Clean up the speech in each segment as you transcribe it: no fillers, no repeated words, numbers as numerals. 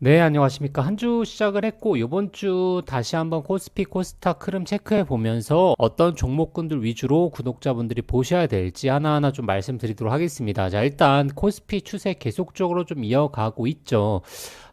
네, 안녕하십니까. 한 주 시작을 했고, 이번 주 다시 한번 코스피, 코스닥 흐름 체크해 보면서 어떤 종목군들 위주로 구독자분들이 보셔야 될지 하나하나 좀 말씀드리도록 하겠습니다. 자, 일단 코스피 추세 계속적으로 좀 이어가고 있죠.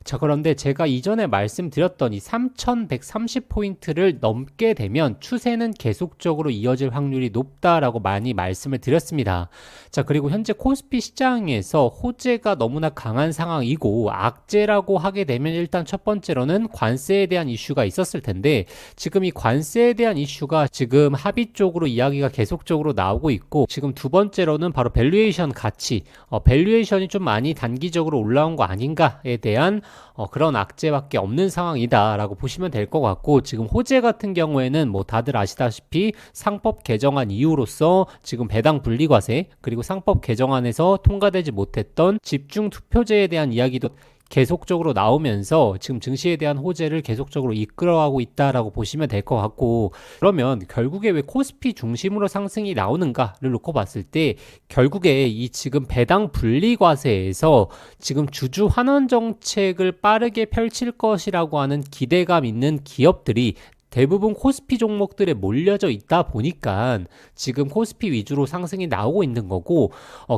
자, 그런데 제가 이전에 말씀드렸던 이 3130포인트를 넘게 되면 추세는 계속적으로 이어질 확률이 높다라고 많이 말씀을 드렸습니다. 자, 그리고 현재 코스피 시장에서 호재가 너무나 강한 상황이고 악재라고 하게 되면 일단 첫 번째로는 관세에 대한 이슈가 있었을 텐데 지금 이 관세에 대한 이슈가 지금 합의 쪽으로 이야기가 계속적으로 나오고 있고 지금 두 번째로는 바로 밸류에이션 가치, 밸류에이션이 좀 많이 단기적으로 올라온 거 아닌가에 대한 그런 악재밖에 없는 상황이다라고 보시면 될 것 같고 지금 호재 같은 경우에는 뭐 다들 아시다시피 상법 개정안 이후로서 지금 배당 분리과세 그리고 상법 개정안에서 통과되지 못했던 집중 투표제에 대한 이야기도 계속적으로 나오면서 지금 증시에 대한 호재를 계속적으로 이끌어가고 있다라고 보시면 될 것 같고 그러면 결국에 왜 코스피 중심으로 상승이 나오는가를 놓고 봤을 때 결국에 이 지금 배당 분리 과세에서 지금 주주 환원 정책을 빠르게 펼칠 것이라고 하는 기대감 있는 기업들이 대부분 코스피 종목들에 몰려져 있다 보니까 지금 코스피 위주로 상승이 나오고 있는 거고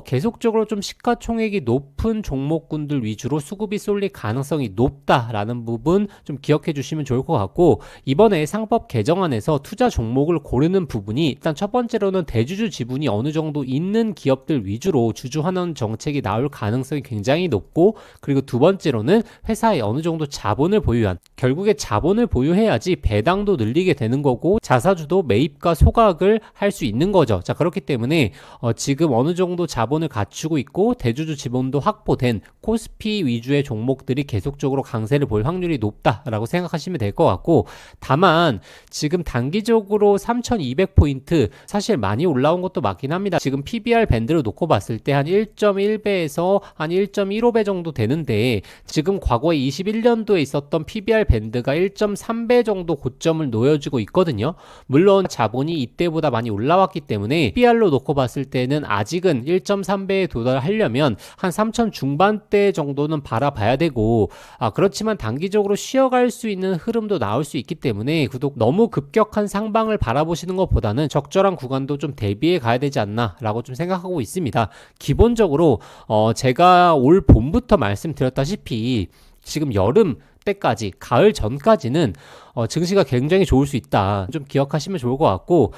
계속적으로 좀 시가총액이 높은 종목군들 위주로 수급이 쏠릴 가능성이 높다라는 부분 좀 기억해 주시면 좋을 것 같고 이번에 상법 개정안에서 투자 종목을 고르는 부분이 일단 첫 번째로는 대주주 지분이 어느 정도 있는 기업들 위주로 주주 환원 정책이 나올 가능성이 굉장히 높고 그리고 두 번째로는 회사에 어느 정도 자본을 보유한 결국에 자본을 보유해야지 배당 도 늘리게 되는 거고 자사주도 매입과 소각을 할 수 있는 거죠. 자, 그렇기 때문에 지금 어느 정도 자본을 갖추고 있고 대주주 지분도 확보된 코스피 위주의 종목들이 계속적으로 강세를 볼 확률이 높다라고 생각하시면 될 것 같고 다만 지금 단기적으로 3200포인트 사실 많이 올라온 것도 맞긴 합니다. 지금 PBR 밴드를 놓고 봤을 때 한 1.1배에서 한 1.15배 정도 되는데 지금 과거에 21년도에 있었던 PBR 밴드가 1.3배 정도 고점을 놓여주고 있거든요. 물론 자본이 이때보다 많이 올라왔기 때문에 PBR로 놓고 봤을 때는 아직은 1.3배에 도달하려면 한 3천 중반대 정도는 바라봐야 되고 그렇지만 단기적으로 쉬어갈 수 있는 흐름도 나올 수 있기 때문에 너무 급격한 상방을 바라보시는 것보다는 적절한 구간도 좀 대비해 가야 되지 않나 라고 좀 생각하고 있습니다. 기본적으로 제가 올 봄부터 말씀드렸다시피 지금 여름 때까지 가을 전까지는 증시가 굉장히 좋을 수 있다. 좀 기억하시면 좋을 것 같고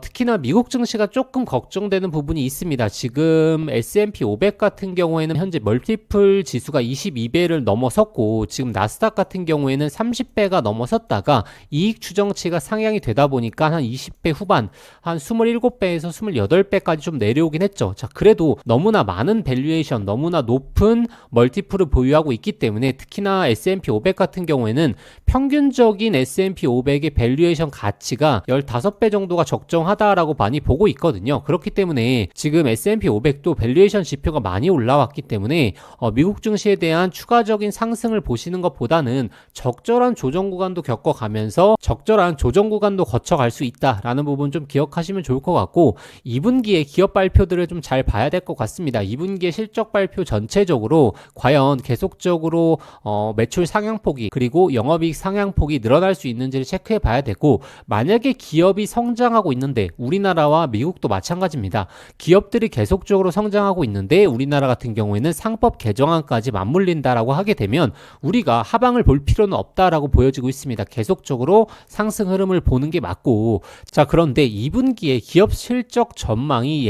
특히나 미국 증시가 조금 걱정되는 부분이 있습니다. 지금 S&P 500 같은 경우에는 현재 멀티플 지수가 22배를 넘어섰고 지금 나스닥 같은 경우에는 30배가 넘어섰다가 이익 추정치가 상향이 되다 보니까 한 20배 후반 한 27배에서 28배까지 좀 내려오긴 했죠. 자, 그래도 너무나 많은 밸류에이션 너무나 높은 멀티플을 보유하고 있기 때문에 특히나 S&P 500 같은 경우에는 평균적인 S&P 500의 밸류에이션 가치가 15배 정도가 적정하다라고 많이 보고 있거든요. 그렇기 때문에 지금 S&P 500도 밸류에이션 지표가 많이 올라왔기 때문에 미국 증시에 대한 추가적인 상승을 보시는 것보다는 적절한 조정 구간도 겪어가면서 적절한 조정 구간도 거쳐갈 수 있다라는 부분 좀 기억하시면 좋을 것 같고 2분기에 기업 발표들을 좀 잘 봐야 될 것 같습니다. 2분기에 실적 발표 전체적으로 과연 계속적으로 매출 상향폭이 그리고 영업이익 상향폭이 늘어날 수 있는지를 체크해 봐야 되고 만약에 기업이 성장하고 있는데 우리나라와 미국도 마찬가지입니다. 기업들이 계속적으로 성장하고 있는데 우리나라 같은 경우에는 상법 개정안까지 맞물린다라고 하게 되면 우리가 하방을 볼 필요는 없다라고 보여지고 있습니다. 계속적으로 상승 흐름을 보는 게 맞고 자 그런데 2분기에 기업 실적 전망이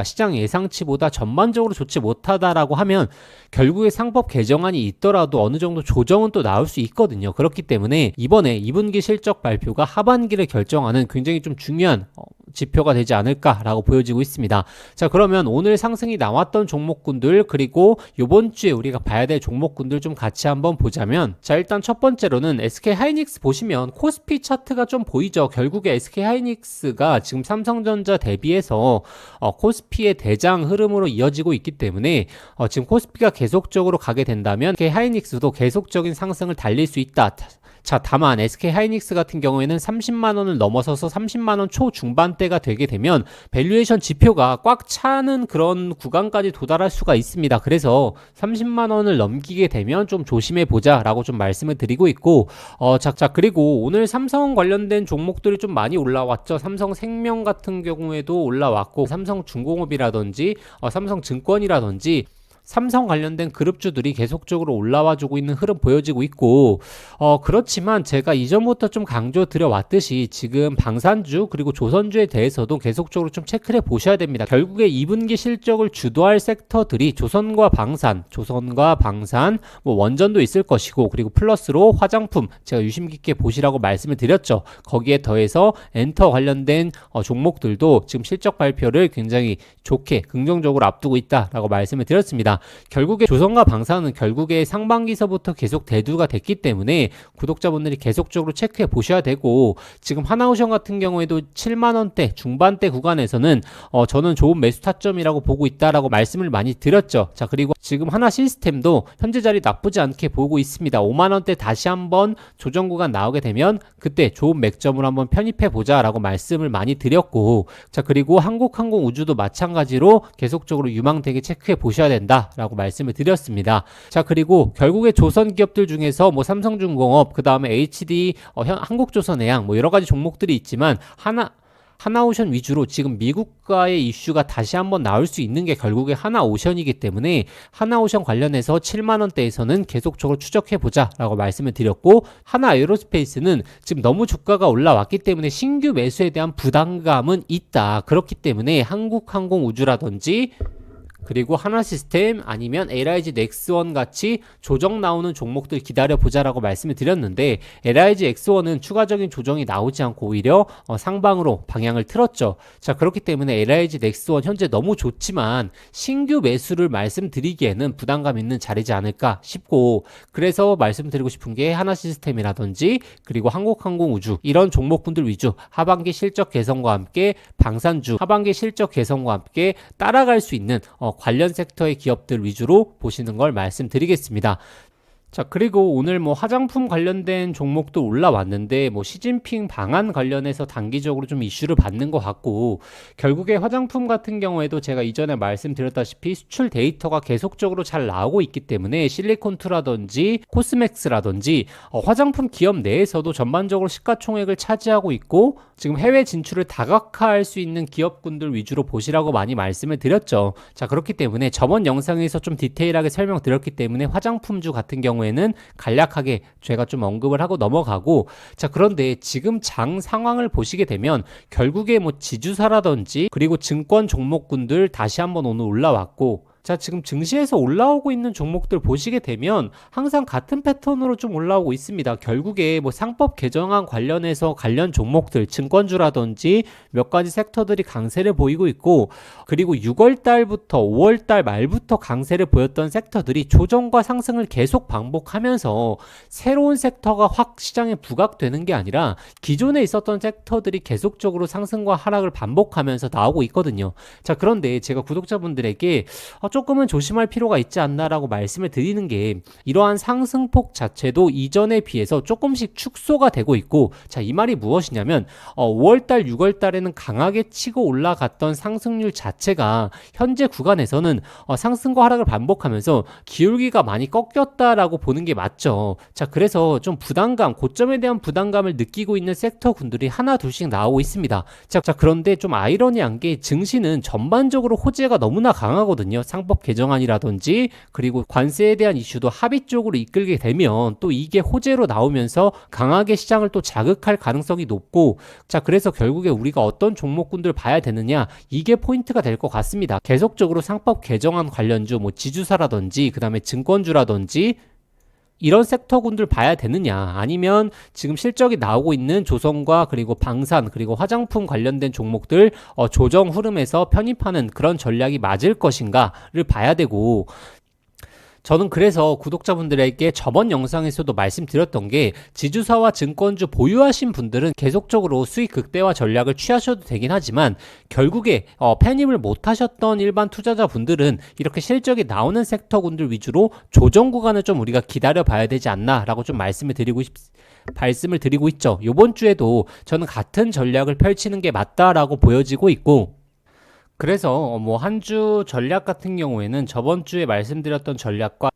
시장 예상치보다 전반적으로 좋지 못하다라고 하면 결국에 상법 개정안이 있더라도 어느 정도 조정은 또 나올 수 있거든요. 그렇기 때문에 이번에 2분기 실적 발표가 하반기를 결정하는 굉장히 좀 중요한 지표가 되지 않을까라고 보여지고 있습니다. 자 그러면 오늘 상승이 나왔던 종목군들 그리고 이번 주에 우리가 봐야 될 종목군들 좀 같이 한번 보자면 자 일단 첫 번째로는 SK하이닉스 보시면 코스피 차트가 좀 보이죠. 결국에 SK하이닉스가 지금 삼성전자 대비해서 코스피의 대장 흐름으로 이어지고 있기 때문에 지금 코스피가 계속적으로 가게 된다면 SK하이닉스도 계속적인 상승을 달릴 수 있다. 자, 다만 SK 하이닉스 같은 경우에는 30만 원을 넘어서서 30만 원 초중반대가 되게 되면 밸류에이션 지표가 꽉 차는 그런 구간까지 도달할 수가 있습니다. 그래서 30만 원을 넘기게 되면 좀 조심해 보자라고 좀 말씀을 드리고 있고, 자, 그리고 오늘 삼성 관련된 종목들이 좀 많이 올라왔죠. 삼성생명 같은 경우에도 올라왔고, 삼성중공업이라든지 삼성증권이라든지 삼성 관련된 그룹주들이 계속적으로 올라와주고 있는 흐름 보여지고 있고, 그렇지만 제가 이전부터 좀 강조 드려왔듯이 지금 방산주 그리고 조선주에 대해서도 계속적으로 좀 체크를 해 보셔야 됩니다. 결국에 2분기 실적을 주도할 섹터들이 조선과 방산, 뭐 원전도 있을 것이고, 그리고 플러스로 화장품 제가 유심 깊게 보시라고 말씀을 드렸죠. 거기에 더해서 엔터 관련된 종목들도 지금 실적 발표를 굉장히 좋게 긍정적으로 앞두고 있다라고 말씀을 드렸습니다. 결국에 조선과 방산은 결국에 상반기서부터 계속 대두가 됐기 때문에 구독자분들이 계속적으로 체크해 보셔야 되고, 지금 하나오션 같은 경우에도 7만원대 중반대 구간에서는 저는 좋은 매수 타점이라고 보고 있다라고 말씀을 많이 드렸죠. 자, 그리고 지금 하나 시스템도 현재 자리 나쁘지 않게 보고 있습니다. 5만원대 다시 한번 조정 구간 나오게 되면 그때 좋은 맥점으로 한번 편입해 보자라고 말씀을 많이 드렸고, 자, 그리고 한국항공우주도 마찬가지로 계속적으로 유망되게 체크해 보셔야 된다 라고 말씀을 드렸습니다. 자, 그리고 결국에 조선 기업들 중에서 뭐 삼성중공업, 그 다음에 HD, 한국조선해양 뭐 여러 가지 종목들이 있지만 하나오션 위주로 지금 미국과의 이슈가 다시 한번 나올 수 있는 게 결국에 하나오션이기 때문에 하나오션 관련해서 7만원대에서는 계속적으로 추적해보자 라고 말씀을 드렸고, 하나에어로스페이스는 지금 너무 주가가 올라왔기 때문에 신규 매수에 대한 부담감은 있다. 그렇기 때문에 한국항공우주라든지 그리고 하나시스템 아니면 LIG 넥스원 같이 조정 나오는 종목들 기다려보자라고 말씀을 드렸는데, LIG X1은 추가적인 조정이 나오지 않고 오히려 상방으로 방향을 틀었죠. 자, 그렇기 때문에 LIG 넥스원 현재 너무 좋지만 신규 매수를 말씀드리기에는 부담감 있는 자리지 않을까 싶고, 그래서 말씀드리고 싶은 게 하나시스템이라든지 그리고 한국항공우주 이런 종목군들 위주, 하반기 실적 개선과 함께 방산주 하반기 실적 개선과 함께 따라갈 수 있는 관련 섹터의 기업들 위주로 보시는 걸 말씀드리겠습니다. 자, 그리고 오늘 뭐 화장품 관련된 종목도 올라왔는데, 뭐 시진핑 방한 관련해서 단기적으로 좀 이슈를 받는 것 같고, 결국에 화장품 같은 경우에도 제가 이전에 말씀드렸다시피 수출 데이터가 계속적으로 잘 나오고 있기 때문에 실리콘투라든지 코스맥스라든지 화장품 기업 내에서도 전반적으로 시가총액을 차지하고 있고, 지금 해외 진출을 다각화할 수 있는 기업군들 위주로 보시라고 많이 말씀을 드렸죠. 자, 그렇기 때문에 저번 영상에서 좀 디테일하게 설명드렸기 때문에 화장품주 같은 경우에는 간략하게 제가 좀 언급을 하고 넘어가고, 자, 그런데 지금 장 상황을 보시게 되면 결국에 뭐 지주사라든지 그리고 증권 종목군들 다시 한번 오늘 올라왔고, 자, 지금 증시에서 올라오고 있는 종목들 보시게 되면 항상 같은 패턴으로 좀 올라오고 있습니다. 결국에 뭐 상법 개정안 관련해서 관련 종목들, 증권주라든지 몇 가지 섹터들이 강세를 보이고 있고, 그리고 6월 달부터 5월 달 말부터 강세를 보였던 섹터들이 조정과 상승을 계속 반복하면서 새로운 섹터가 확 시장에 부각되는 게 아니라 기존에 있었던 섹터들이 계속적으로 상승과 하락을 반복하면서 나오고 있거든요. 자, 그런데 제가 구독자분들에게 조금은 조심할 필요가 있지 않나라고 말씀을 드리는 게, 이러한 상승폭 자체도 이전에 비해서 조금씩 축소가 되고 있고, 자, 이 말이 무엇이냐면 5월달 6월달에는 강하게 치고 올라갔던 상승률 자체가 현재 구간에서는 상승과 하락을 반복하면서 기울기가 많이 꺾였다라고 보는 게 맞죠. 자, 그래서 좀 부담감, 고점에 대한 부담감을 느끼고 있는 섹터군들이 하나 둘씩 나오고 있습니다. 자, 그런데 좀 아이러니한 게 증시는 전반적으로 호재가 너무나 강하거든요. 상법 개정안이라든지 그리고 관세에 대한 이슈도 합의 쪽으로 이끌게 되면 또 이게 호재로 나오면서 강하게 시장을 또 자극할 가능성이 높고, 자, 그래서 결국에 우리가 어떤 종목군들 봐야 되느냐, 이게 포인트가 될 것 같습니다. 계속적으로 상법 개정안 관련주, 뭐 지주사라든지 그 다음에 증권주라든지 이런 섹터군들 봐야 되느냐, 아니면 지금 실적이 나오고 있는 조선과 그리고 방산 그리고 화장품 관련된 종목들 조정 흐름에서 편입하는 그런 전략이 맞을 것인가를 봐야 되고, 저는 그래서 구독자분들에게 저번 영상에서도 말씀드렸던 게, 지주사와 증권주 보유하신 분들은 계속적으로 수익 극대화 전략을 취하셔도 되긴 하지만 결국에 편입을 못하셨던 일반 투자자분들은 이렇게 실적이 나오는 섹터군들 위주로 조정 구간을 좀 우리가 기다려 봐야 되지 않나 라고 좀 말씀을 드리고 싶습니다. 말씀을 드리고 있죠. 이번 주에도 저는 같은 전략을 펼치는 게 맞다라고 보여지고 있고, 그래서 뭐 한 주 전략 같은 경우에는 저번 주에 말씀드렸던 전략과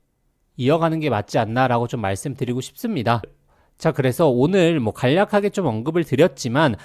이어가는 게 맞지 않나라고 좀 말씀드리고 싶습니다. 자, 그래서 오늘 뭐 간략하게 좀 언급을 드렸지만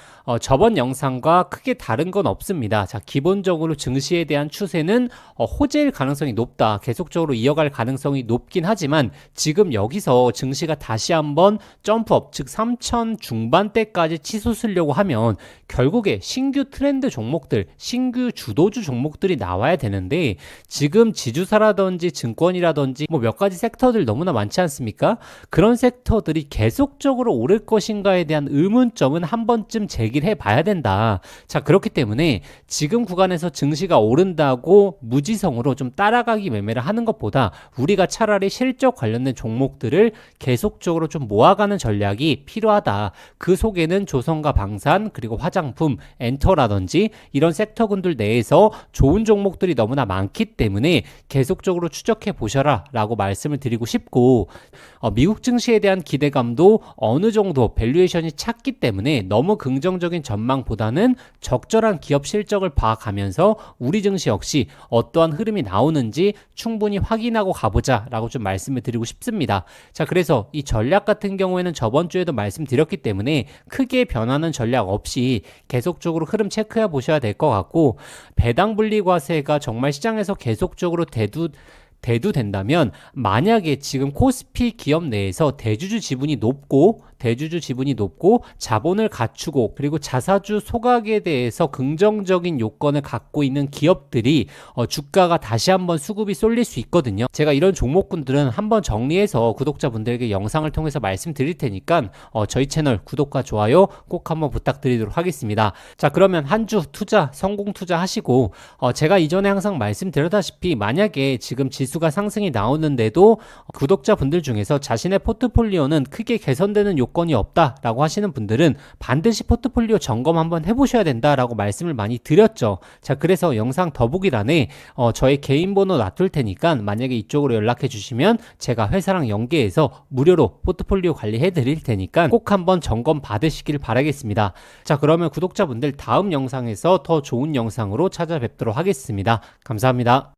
저번 영상과 크게 다른 건 없습니다. 자, 기본적으로 증시에 대한 추세는 호재일 가능성이 높다. 계속적으로 이어갈 가능성이 높긴 하지만 지금 여기서 증시가 다시 한번 점프업, 즉 3천 중반대까지 치솟으려고 하면 결국에 신규 트렌드 종목들, 신규 주도주 종목들이 나와야 되는데 지금 지주사라든지 증권이라든지 뭐 몇 가지 섹터들 너무나 많지 않습니까? 그런 섹터들이 계속적으로 오를 것인가에 대한 의문점은 한 번쯤 제기를 해봐야 된다. 자, 그렇기 때문에 지금 구간에서 증시가 오른다고 무지성으로 좀 따라가기 매매를 하는 것보다 우리가 차라리 실적 관련된 종목들을 계속적으로 좀 모아가는 전략이 필요하다. 그 속에는 조선과 방산, 그리고 화장품, 엔터라든지 이런 섹터군들 내에서 좋은 종목들이 너무나 많기 때문에 계속적으로 추적해 보셔라 라고 말씀을 드리고 싶고, 미국 증시에 대한 기대감도 어느 정도 밸류에이션이 찼기 때문에 너무 긍정적인 전망보다는 적절한 기업 실적을 봐가면서 우리 증시 역시 어떠한 흐름이 나오는지 충분히 확인하고 가보자 라고 좀 말씀을 드리고 싶습니다. 자, 그래서 이 전략 같은 경우에는 저번 주에도 말씀드렸기 때문에 크게 변하는 전략 없이 계속적으로 흐름 체크해 보셔야 될 것 같고, 배당 분리 과세가 정말 시장에서 계속적으로 대두된다면 만약에 지금 코스피 기업 내에서 대주주 지분이 높고 자본을 갖추고 그리고 자사주 소각에 대해서 긍정적인 요건을 갖고 있는 기업들이 주가가 다시 한번 수급이 쏠릴 수 있거든요. 제가 이런 종목군들은 한번 정리해서 구독자분들에게 영상을 통해서 말씀드릴 테니까 저희 채널 구독과 좋아요 꼭 한번 부탁드리도록 하겠습니다. 자, 그러면 한 주 투자 성공 투자하시고, 제가 이전에 항상 말씀드렸다시피 만약에 지금 지수가 상승이 나오는데도 구독자분들 중에서 자신의 포트폴리오는 크게 개선되는 요건이 없다라고 하시는 분들은 반드시 포트폴리오 점검 한번 해보셔야 된다라고 말씀을 많이 드렸죠. 자, 그래서 영상 더보기란에 저의 개인 번호 놔둘 테니까 만약에 이쪽으로 연락해 주시면 제가 회사랑 연계해서 무료로 포트폴리오 관리해 드릴 테니까 꼭 한번 점검 받으시길 바라겠습니다. 자, 그러면 구독자분들 다음 영상에서 더 좋은 영상으로 찾아뵙도록 하겠습니다. 감사합니다.